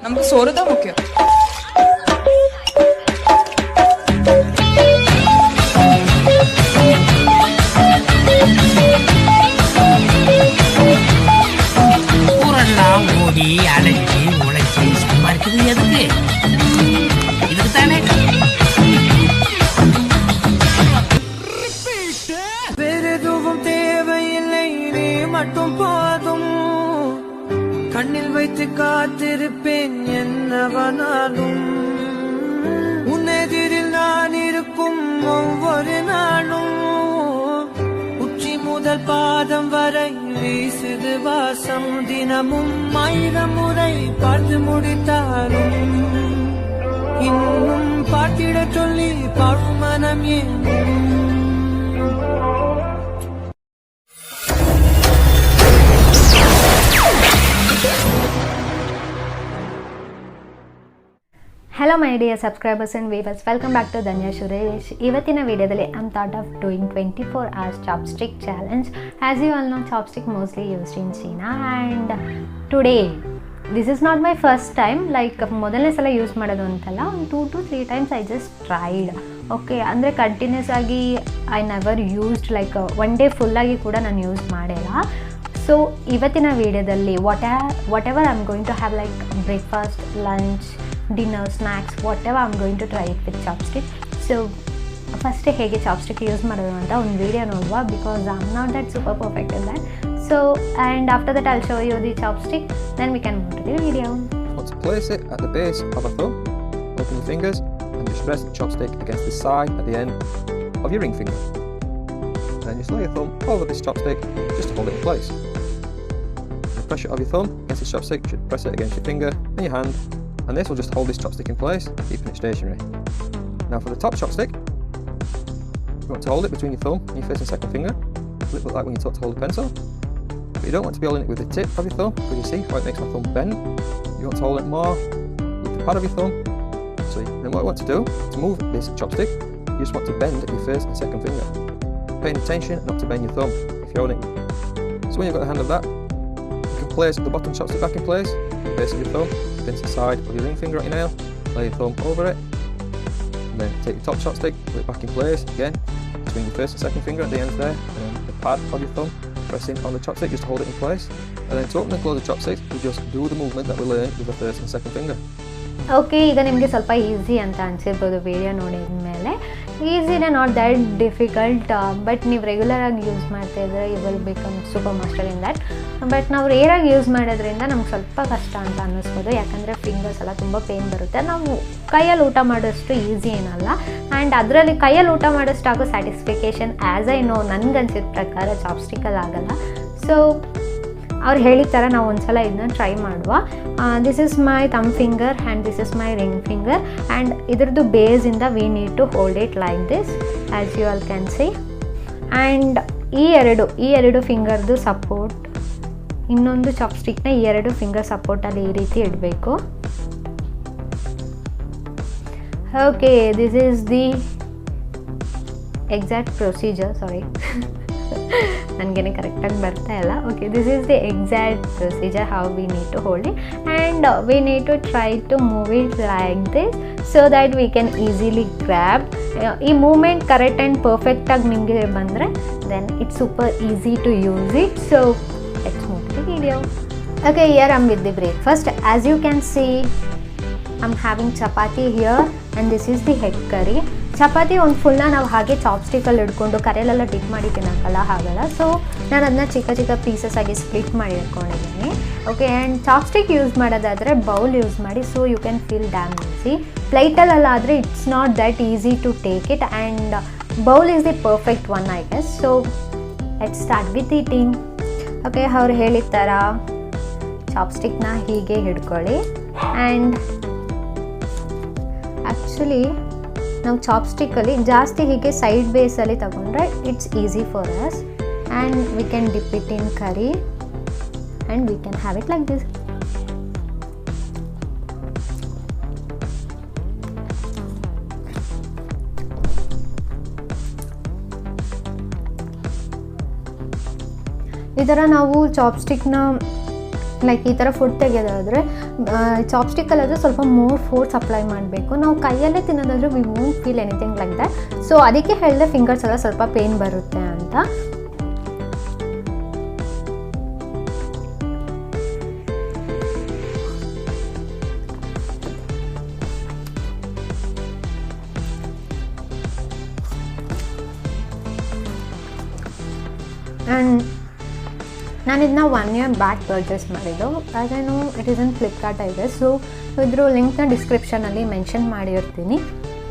ನಮ್ಗೆ ಸೋರೋದ ಮುಖ್ಯ. ಊರೆಲ್ಲ ಓಡಿ ಅಲಂಕಿ ಒಳಕ್ಕಿ ಸಂಬಾರಿಸಿದ್ವಿ ಅದಕ್ಕೆ ಇದಕ್ಕೆ ತಾನೇ. வேறெதுவும் தேவையில்லை நீ மட்டும் போதும். கண்ணில் வைத்து காத்திருப்பேன் என்னவனாலும். உன்னெதிரில் நான் இருக்கும் ஒவ்வொரு நாளும். உச்சி முதல் பாதம் வரை வீசுது வாசம். தினமும் 1000 முறை பார்த்து முடித்தாலும் இன்னும் பார்த்திட சொல்லி பழுமனம் ஏன். Hello my dear subscribers and viewers, welcome back to Dhanya Suresh. ಇವತ್ತಿನ ವಿಡಿಯೋದಲ್ಲಿ I am thought of doing 24 hours chopstick challenge. As you all know, chopstick mostly used in China and today this is not my first time. Like ಮೊದಲನೇ ಸಲ use ಮಾಡೋದು ಅಂತಲ್ಲ, ಒಂದು 2 to 3 times I just tried. Okay, ಅಂದರೆ continuous ಆಗಿ I never used, like one day ಫುಲ್ಲಾಗಿ ಕೂಡ ನಾನು ಯೂಸ್ ಮಾಡಿಲ್ಲ. ಸೊ ಇವತ್ತಿನ ವಿಡಿಯೋದಲ್ಲಿ whatever I am going to have like breakfast, lunch, dinner, snacks, whatever I am going to try it with chopstick. So ಫಸ್ಟೇ ಹೇಗೆ chopstick use ಮಾಡೋದು ಅಂತ ಒಂದು ವಿಡಿಯೋ ನೋಡುವ, because I am not that super perfect in that. So, and after that I'll show you the chopstick, then we can move to the video. Want to place it at the base of a thumb, open your fingers and just press the chopstick against the side at the end of your ring finger. Then just lay your thumb over this chopstick just to hold it in place. The pressure of your thumb against the chopstick should press it against your finger and your hand, and this will just hold this chopstick in place, keeping it stationary. Now for the top chopstick, you want to hold it between your thumb and your first and second finger, a little bit like when you talk to hold a pencil. But you don't want to be holding it with the tip of your thumb, because you see how it makes my thumb bend. You want to hold it more with the pad of your thumb. So then what you want to do, to move this chopstick, you just want to bend your first and second finger, paying attention not to bend your thumb if you're holding it. So when you've got the hand of that, you can place the bottom chopstick back in place, base of your thumb against the side of your ring finger at your nail, lay your thumb over it, and then take your top chopstick, put it back in place again between your first and second finger at the end there, and then the pad of your thumb pressing on the chopstick just to hold it in place. And then to open and close the chopsticks, we just do the movement that we learned with the first and second finger. Okay, ಈಗ ನಿಮಗೆ ಸ್ವಲ್ಪ easy ಅಂತ ಅನಿಸಿರ್ಬೋದು video ನೋಡಿದ ಮೇಲೆ. ಈಸಿನೇ, not that difficult, but ನೀವು ರೆಗ್ಯುಲರಾಗಿ ಯೂಸ್ ಮಾಡ್ತಾ ಇದ್ದರೆ you will become super master in that. But ನಾವು ರೇರಾಗಿ ಯೂಸ್ ಮಾಡೋದ್ರಿಂದ ನಮ್ಗೆ ಸ್ವಲ್ಪ ಕಷ್ಟ ಅಂತ ಅನ್ನಿಸ್ಬೋದು, ಯಾಕಂದರೆ ಫಿಂಗರ್ಸ್ ಎಲ್ಲ ತುಂಬ ಪೇನ್ ಬರುತ್ತೆ. ನಾವು ಕೈಯಲ್ಲಿ ಊಟ ಮಾಡೋಷ್ಟು ಈಸಿ ಏನಲ್ಲ, ಆ್ಯಂಡ್ ಅದರಲ್ಲಿ ಕೈಯಲ್ಲಿ ಊಟ ಮಾಡೋಷ್ಟು ಆಗೋ ಸ್ಯಾಟಿಸ್ಫಿಕೇಷನ್ ಆ್ಯಸ್ ಐ ನೋ, ನನಗನ್ಸಿದ ಪ್ರಕಾರ ಚಾಪ್ಸ್ಟಿಕ್ಕಲ್ಲಿ ಆಗಲ್ಲ. ಸೊ ಅವ್ರು ಹೇಳಿದ ಥರ ನಾವು ಒಂದ್ಸಲ ಇದನ್ನ ಟ್ರೈ ಮಾಡುವ. This is my thumb finger and this is my ring finger, and ಇದ್ರದ್ದು ಬೇಸಿಂದ we need to hold it like this as you all can see. And ಈ ಎರಡು ಫಿಂಗರ್ದು ಸಪೋರ್ಟ್, ಇನ್ನೊಂದು ಚಾಪ್ಸ್ಟಿಕ್ನ ಈ 2 ಫಿಂಗರ್ ಸಪೋರ್ಟಲ್ಲಿ ಈ ರೀತಿ ಇಡಬೇಕು. Okay, this is the exact procedure. Sorry, ನನಗೇನೆ ಕರೆಕ್ಟಾಗಿ ಬರ್ತಾ ಇಲ್ಲ. Okay, this is the exact procedure how we need to hold it, and we need to try to move it like this so that we can easily grab. ಈ movement correct and ಪರ್ಫೆಕ್ಟಾಗಿ ನಿಮಗೆ ಬಂದರೆ then it's super easy to use it. So let's move to the video. Okay, here I am with the breakfast. As you can see I am having chapati here and this is the egg curry. Chapati ಒಂದು ಫುಲ್ನ ನಾವು ಹಾಗೆ ಚಾಪ್ಸ್ಟಿಕ್ಕಲ್ಲಿ ಹಿಡ್ಕೊಂಡು ಕರೆಯಲ್ಲೆಲ್ಲ drip ಮಾಡಿ ತಿನ್ನೋಕ್ಕಲ್ಲ, ಹಾಗಲ್ಲ. So ನಾನು ಅದನ್ನ ಚಿಕ್ಕ ಚಿಕ್ಕ ಪೀಸಸ್ ಆಗಿ ಸ್ಪ್ಲಿಟ್ ಮಾಡಿ ಇಟ್ಕೊಂಡಿದ್ದೀನಿ. ಓಕೆ, ಆ್ಯಂಡ್ ಚಾಪ್ಸ್ಟಿಕ್ ಯೂಸ್ ಮಾಡೋದಾದರೆ ಬೌಲ್ ಯೂಸ್ ಮಾಡಿ, so you can feel damn easy. ಪ್ಲೇಟಲ್ಲಾದರೆ it's not that easy to take it, and bowl is the perfect one I guess. So let's start with eating. Okay, ಅವ್ರು ಹೇಳಿದ ಥರ ಚಾಪ್ಸ್ಟಿಕ್ನ ಹೀಗೆ ಹಿಡ್ಕೊಳ್ಳಿ. And actually ನಾವು ಚಾಪ್ಸ್ಟಿಕ್ಕಲ್ಲಿ ಜಾಸ್ತಿ ಹೀಗೆ side ಬೇಸಲ್ಲಿ ತಗೊಂಡ್ರೆ it's easy for us, and we can dip it in curry and we can have it like this. ಈ ಥರ ನಾವು ಚಾಪ್ಸ್ಟಿಕ್ನ ಲೈಕ್ ಈ ಥರ ಫುಡ್ ತೆಗೆಯೋದಾದರೆ ಚಾಪ್ಸ್ಟಿಕ್ಕಲ್ಲಾದರೆ ಸ್ವಲ್ಪ ಮೋರ್ ಫೋರ್ಸ್ ಅಪ್ಲೈ ಮಾಡಬೇಕು. ನಾವು ಕೈಯಲ್ಲೇ ತಿನ್ನೋದಾದರೆ we won't feel anything like that. So ಅದಕ್ಕೆ ಹೇಳಿದೆ ಫಿಂಗರ್ಸ್ ಎಲ್ಲ ಸ್ವಲ್ಪ ಪೇನ್ ಬರುತ್ತೆ ಅಂತ. ಆ್ಯಂಡ್ ನಾನು ಇದನ್ನ 1 year ಬ್ಯಾಕ್ ಪರ್ಚೇಸ್ ಮಾಡಿದ್ದು. ಅದೇನು ಇಟ್ ಈಸ್ ಇನ್ ಫ್ಲಿಪ್ಕಾರ್ಟ್ ಇದೆ. ಸೊ ಇದ್ರ ಲಿಂಕ್ನ ಡಿಸ್ಕ್ರಿಪ್ಷನಲ್ಲಿ ಮೆನ್ಷನ್ ಮಾಡಿರ್ತೀನಿ.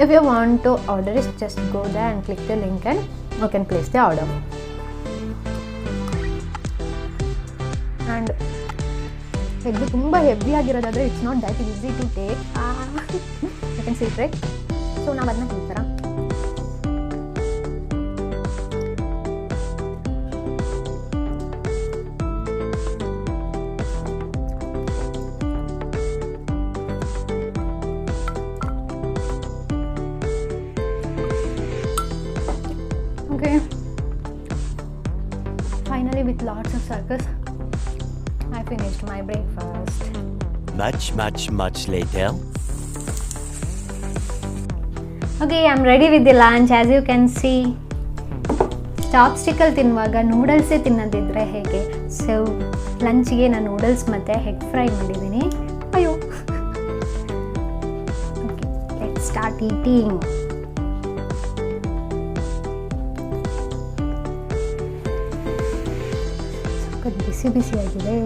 If you want to order is just go the and click the link and you can place the order. And ಇದು ತುಂಬ ಹೆವಿ ಆಗಿರೋದಾದರೆ it's not that easy to take. You can see it right. So ನಾವು ಅದನ್ನ ಈ ಥರ finally with lots of circus I finished my breakfast. Much later. Okay, I'm ready with the lunch. As you can see, ಚಾಪ್ಸ್ಟಿಕ್ಕಲ್ಲಿ ತಿನ್ನುವಾಗ ನೂಡಲ್ಸೇ ತಿನ್ನೋದಿದ್ರೆ ಹೇಗೆ. So ಲಂಚ್ಗೆ ನಾನು noodles ಮತ್ತು ಹೆಗ್ fry ಮಾಡಿದ್ದೀನಿ. ಅಯ್ಯೋ. Okay, let's start eating. ಬಿಸಿ ಬಿಸಿಯಾಗಿದೆ.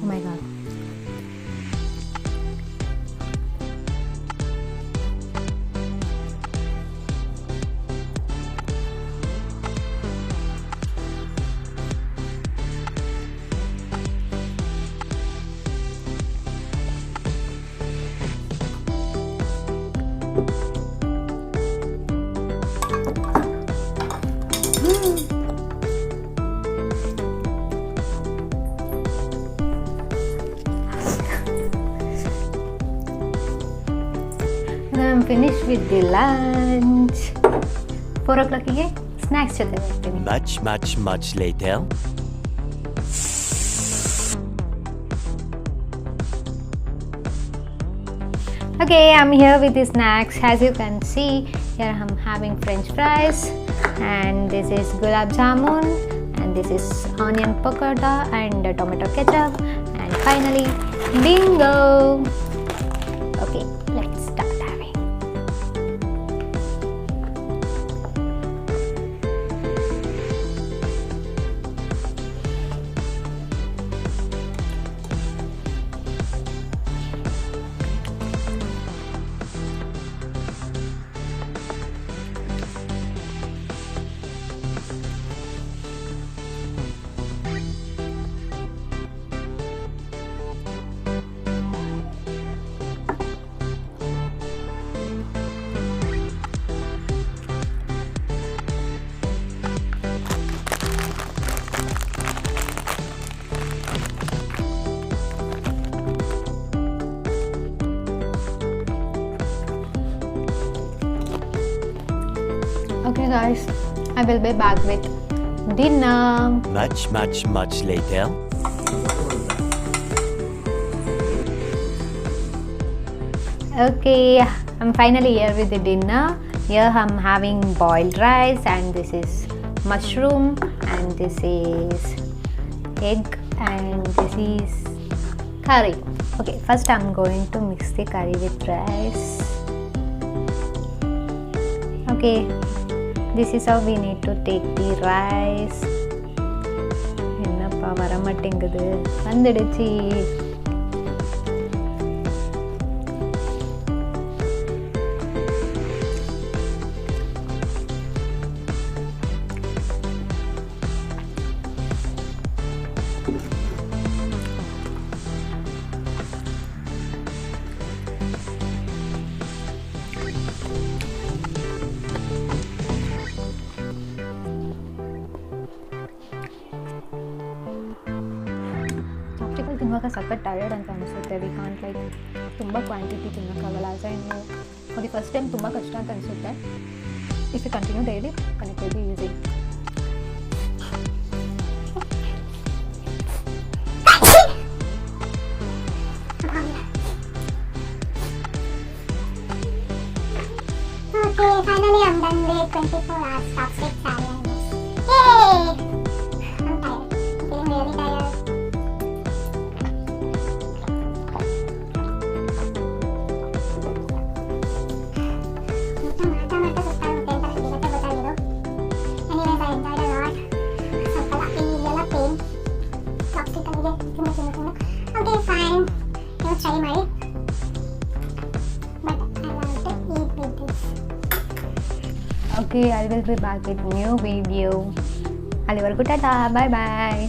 Oh my god. I'm finished with the lunch. 4 o'clockಗೆ snacks ಜೊತೆ ಬರ್ತೀನಿ. Much later. Okay, I'm here with the snacks. As you can see, here I'm having French fries, and this is gulab jamun, and this is onion pakoda and tomato ketchup, and finally bingo. Okay, let's start having. Okay guys, I will be back with dinner. Much later. Okay, I'm finally here with the dinner. Here I'm having boiled rice, and this is mushroom, and this is egg, and this is curry. Okay, first I'm going to mix the curry with rice. Okay, this is how we need to take the rice. என்னப்பா வர மாட்டேங்குது, வந்துடுச்சு. ಇವಾಗ ಸಖತ್ tired ಅಂತ ಅನಿಸುತ್ತೆ. We can't like ತುಂಬ quantity ತಿನ್ನೋಕ್ಕಾಗಲ್ಲ. As and for the first time ತುಂಬ ಕಷ್ಟ ಅಂತ ಅನಿಸುತ್ತೆ. If you continue daily connect will be easy. Okay, finally I'm done with 24 hours chopstick challenge. Yay! I'm tired. I'm feeling really tired. Mata ಸುಸ್ತಾಗುತ್ತೆ ಅಂತ ಇವತ್ತೇ ಗೊತ್ತಾಗಿದ್ದು. Anyways, I enjoyed a lot. ಸ್ವಲ್ಪ ಎಲ್ಲ pain chopstick ಅಲ್ಲಿಗೆ ತಿನ್ನು. Okay, fine. ನೀವು try ಮಾಡಿ. But I want to eat with this. Okay, I will be back with new video. ಅಲ್ಲಿವರೆಗೂ ಟಾಟಾ, ಬಾಯ್ ಬಾಯ್.